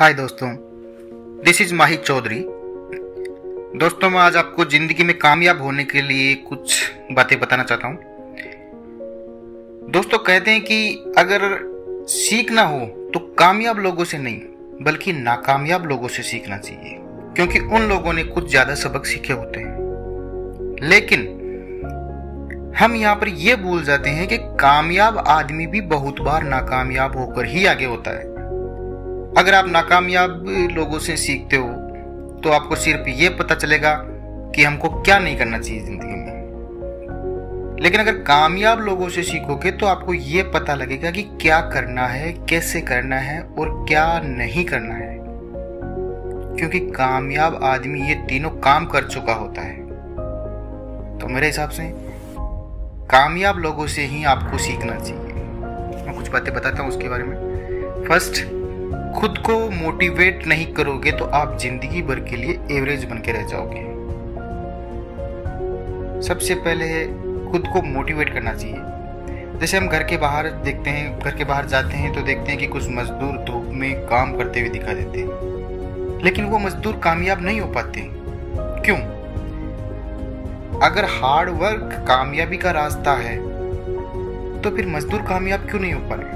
हाय दोस्तों, this is माही चौधरी। दोस्तों, मैं आज आपको जिंदगी में कामयाब होने के लिए कुछ बातें बताना चाहता हूँ। दोस्तों, कहते हैं कि अगर सीखना हो तो कामयाब लोगों से नहीं बल्कि नाकामयाब लोगों से सीखना चाहिए, क्योंकि उन लोगों ने कुछ ज्यादा सबक सीखे होते हैं। लेकिन हम यहाँ पर यह भूल जाते हैं कि कामयाब आदमी भी बहुत बार नाकामयाब होकर ही आगे होता है। अगर आप नाकामयाब लोगों से सीखते हो तो आपको सिर्फ ये पता चलेगा कि हमको क्या नहीं करना चाहिए जिंदगी में। लेकिन अगर कामयाब लोगों से सीखोगे तो आपको ये पता लगेगा कि क्या करना है, कैसे करना है और क्या नहीं करना है, क्योंकि कामयाब आदमी ये तीनों काम कर चुका होता है। तो मेरे हिसाब से कामयाब लोगों से ही आपको सीखना चाहिए। मैं कुछ बातें बताता हूँ उसके बारे में। फर्स्ट, खुद को मोटिवेट नहीं करोगे तो आप जिंदगी भर के लिए एवरेज बन के रह जाओगे। सबसे पहले खुद को मोटिवेट करना चाहिए। जैसे हम घर के बाहर देखते हैं, घर के बाहर जाते हैं तो देखते हैं कि कुछ मजदूर धूप में काम करते हुए दिखा देते हैं, लेकिन वो मजदूर कामयाब नहीं हो पाते। क्यों? अगर हार्ड वर्क कामयाबी का रास्ता है तो फिर मजदूर कामयाब क्यों नहीं हो पा रहे?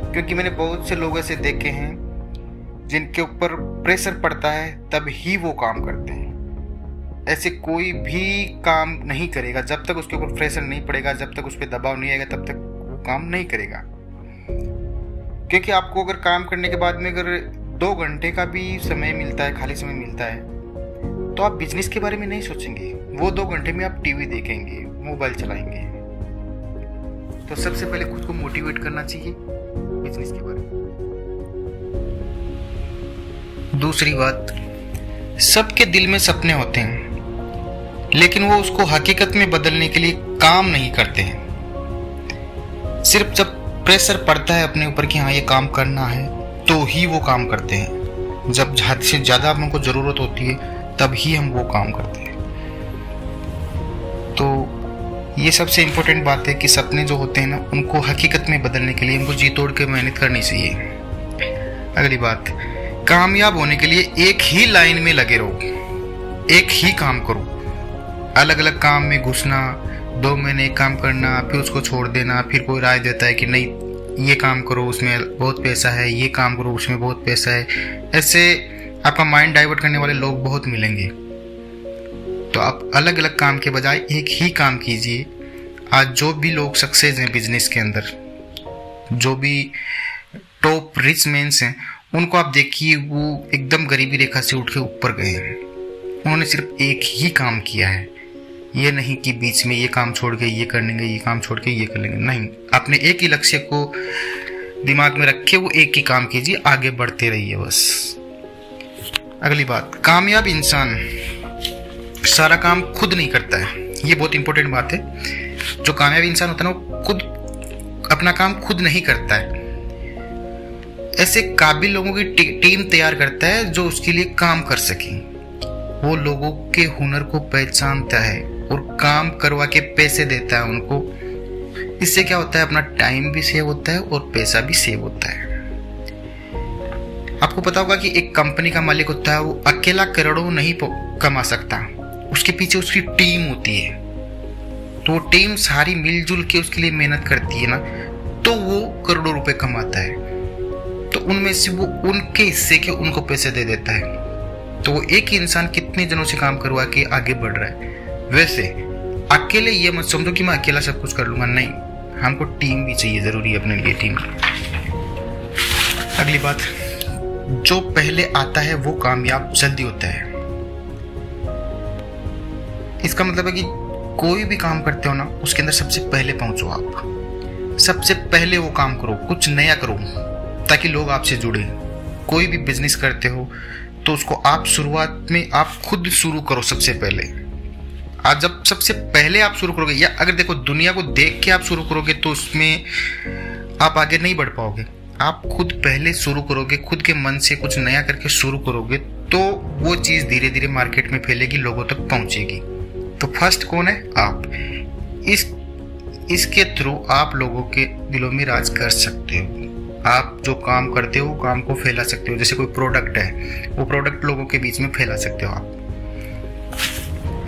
क्योंकि मैंने बहुत से लोग ऐसे देखे हैं जिनके ऊपर प्रेशर पड़ता है तब ही वो काम करते हैं। ऐसे कोई भी काम नहीं करेगा जब तक उसके ऊपर प्रेशर नहीं पड़ेगा, जब तक उस पर दबाव नहीं आएगा तब तक वो काम नहीं करेगा। क्योंकि आपको अगर काम करने के बाद में अगर 2 घंटे का भी समय मिलता है, खाली समय मिलता है, तो आप बिजनेस के बारे में नहीं सोचेंगे। वो 2 घंटे में आप टीवी देखेंगे, मोबाइल चलाएंगे। तो सबसे पहले खुद को मोटिवेट करना चाहिए बिजनेस के बारे में। दूसरी बात, सबके दिल में सपने होते हैं, लेकिन वो उसको हकीकत में बदलने के लिए काम नहीं करते हैं। सिर्फ जब प्रेशर पड़ता है अपने ऊपर कि हाँ ये काम करना है तो ही वो काम करते हैं। जब हद से ज्यादा हमको जरूरत होती है तब ही हम वो काम करते हैं। तो ये सबसे इम्पोर्टेंट बात है कि सपने जो होते हैं ना, उनको हकीकत में बदलने के लिए हमको जी तोड़ के मेहनत करनी चाहिए। अगली बात, कामयाब होने के लिए एक ही लाइन में लगे रहो, एक ही काम करो। अलग अलग काम में घुसना, 2 महीने एक काम करना, फिर उसको छोड़ देना, फिर कोई राय देता है कि नहीं ये काम करो उसमें बहुत पैसा है, ये काम करो उसमें बहुत पैसा है, ऐसे आपका माइंड डाइवर्ट करने वाले लोग बहुत मिलेंगे। तो आप अलग अलग काम के बजाय एक ही काम कीजिए। आज जो भी लोग सक्सेस हैं बिजनेस के अंदर, जो भी टॉप रिच मेंस हैं, उनको आप देखिए वो एकदम गरीबी रेखा से उठ के ऊपर गए हैं। उन्होंने सिर्फ एक ही काम किया है। ये नहीं कि बीच में ये काम छोड़ के ये कर लेंगे, ये काम छोड़ के ये कर लेंगे। नहीं, आपने एक ही लक्ष्य को दिमाग में रखे, वो एक ही काम कीजिए, आगे बढ़ते रहिए बस। अगली बात, कामयाब इंसान सारा काम खुद नहीं करता है। ये बहुत इंपॉर्टेंट बात है। जो कामयाब इंसान होता है ना, वो खुद अपना काम खुद नहीं करता है। ऐसे काबिल लोगों की टीम तैयार करता है जो उसके लिए काम कर सके। वो लोगों के हुनर को पहचानता है और काम करवा के पैसे देता है उनको। इससे क्या होता है, अपना टाइम भी सेव होता है और पैसा भी सेव होता है। आपको पता होगा कि एक कंपनी का मालिक होता है, वो अकेला करोड़ों नहीं कमा सकता, उसके पीछे उसकी टीम होती है। तो वो टीम सारी मिलजुल के उसके लिए मेहनत करती है ना, तो वो करोड़ों रुपए कमाता है। तो उनमें से वो उनके हिस्से के उनको पैसे दे देता है। तो वो एक ही इंसान कितने जनों से काम करवा के आगे बढ़ रहा है। वैसे अकेले ये मत समझो कि मैं अकेला सब कुछ कर लूंगा, नहीं, हमको टीम भी चाहिए, जरूरी है अपने लिए टीम। अगली बात, जो पहले आता है वो कामयाब जल्दी होता है। इसका मतलब है कि कोई भी काम करते हो ना, उसके अंदर सबसे पहले पहुंचो आप। सबसे पहले वो काम करो, कुछ नया करो ताकि लोग आपसे जुड़े। कोई भी बिजनेस करते हो तो उसको आप शुरुआत में आप खुद शुरू करो सबसे पहले। आज जब सबसे पहले आप शुरू करोगे, या अगर देखो दुनिया को देख के आप शुरू करोगे तो उसमें आप आगे नहीं बढ़ पाओगे। आप खुद पहले शुरू करोगे, खुद के मन से कुछ नया करके शुरू करोगे, तो वो चीज धीरे धीरे मार्केट में फैलेगी, लोगों तक पहुंचेगी। तो फर्स्ट कौन है? आप। इसके थ्रू आप लोगों के दिलों में राज कर सकते हो। आप जो काम करते हो काम को फैला सकते हो। जैसे कोई प्रोडक्ट है, वो प्रोडक्ट लोगों के बीच में फैला सकते हो आप।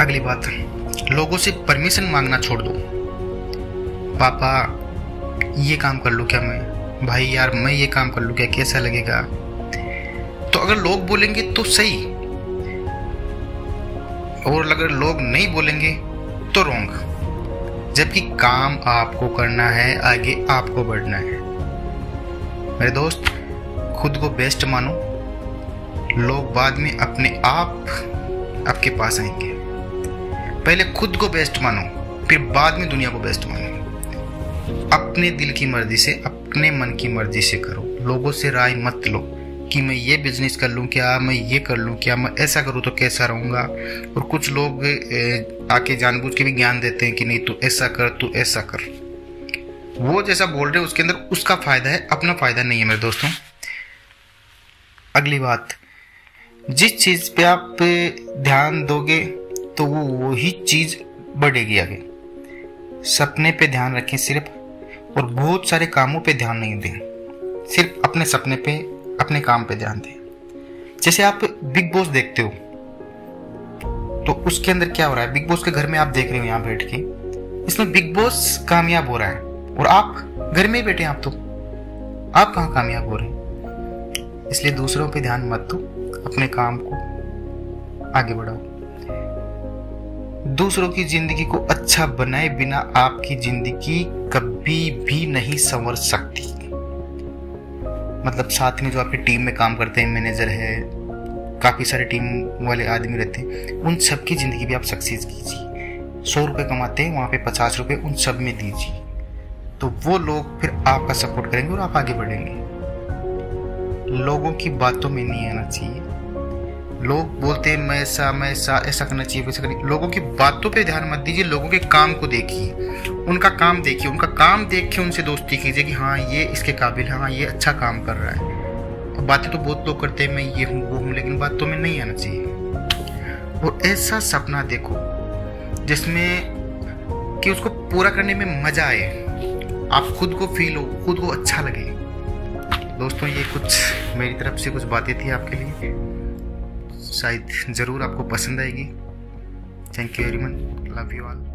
अगली बात, लोगों से परमिशन मांगना छोड़ दो। पापा ये काम कर लूँ क्या मैं, भाई यार मैं ये काम कर लूँ क्या, कैसा लगेगा। तो अगर लोग बोलेंगे तो सही, और अगर लोग नहीं बोलेंगे तो रॉन्ग। जबकि काम आपको करना है, आगे आपको बढ़ना है। मेरे दोस्त, खुद को बेस्ट मानो, लोग बाद में अपने आप आपके पास आएंगे। पहले खुद को बेस्ट मानो, फिर बाद में दुनिया को बेस्ट मानो। अपने दिल की मर्जी से, अपने मन की मर्जी से करो। लोगों से राय मत लो कि मैं ये बिजनेस कर लूँ क्या, मैं ये कर लूँ क्या, मैं ऐसा करूँ तो कैसा रहूँगा। और कुछ लोग आके जानबूझ के भी ज्ञान देते हैं कि नहीं तू ऐसा कर, तू ऐसा कर। वो जैसा बोल रहे हैं उसके अंदर उसका फायदा है, अपना फायदा नहीं है मेरे दोस्तों। अगली बात, जिस चीज पे आप ध्यान दोगे तो वो वही चीज बढ़ेगी आगे। सपने पे ध्यान रखें सिर्फ, और बहुत सारे कामों पे ध्यान नहीं दें। सिर्फ अपने सपने पे, अपने काम पे ध्यान दें। जैसे आप बिग बॉस देखते हो तो उसके अंदर क्या हो रहा है, बिग बॉस के घर में आप देख रहे हो यहाँ बैठ के, इसमें बिग बॉस कामयाब हो रहा है और आप घर में ही बैठे हैं। आप कहाँ कामयाब हो रहे हैं। इसलिए दूसरों पे ध्यान मत दो, अपने काम को आगे बढ़ाओ। दूसरों की जिंदगी को अच्छा बनाए बिना आपकी जिंदगी कभी भी नहीं संवर सकती। मतलब साथ में जो आपकी टीम में काम करते हैं, मैनेजर है, काफी सारे टीम वाले आदमी रहते हैं, उन सबकी जिंदगी भी आप सक्सेस कीजिए। 100 रुपए कमाते हैं, वहां पे 50 रुपए उन सब में दीजिए, तो वो लोग फिर आपका सपोर्ट करेंगे और आप आगे बढ़ेंगे। लोगों की बातों में नहीं आना चाहिए। लोग बोलते हैं मैं ऐसा करना चाहिए, वैसा करना। लोगों की बातों पे ध्यान मत दीजिए, लोगों के काम को देखिए, उनका काम देखिए, उनका काम देख के उनसे दोस्ती कीजिए कि हाँ ये इसके काबिल है, हाँ ये अच्छा काम कर रहा है। बातें तो बहुत लोग करते हैं मैं ये हूँ वो हूँ, लेकिन बातों में नहीं आना चाहिए। और ऐसा सपना देखो जिसमें कि उसको पूरा करने में मजा आए, आप खुद को फील हो, खुद को अच्छा लगे। दोस्तों, ये कुछ मेरी तरफ से कुछ बातें थी आपके लिए, शायद ज़रूर आपको पसंद आएगी। Thank you very much, love you all.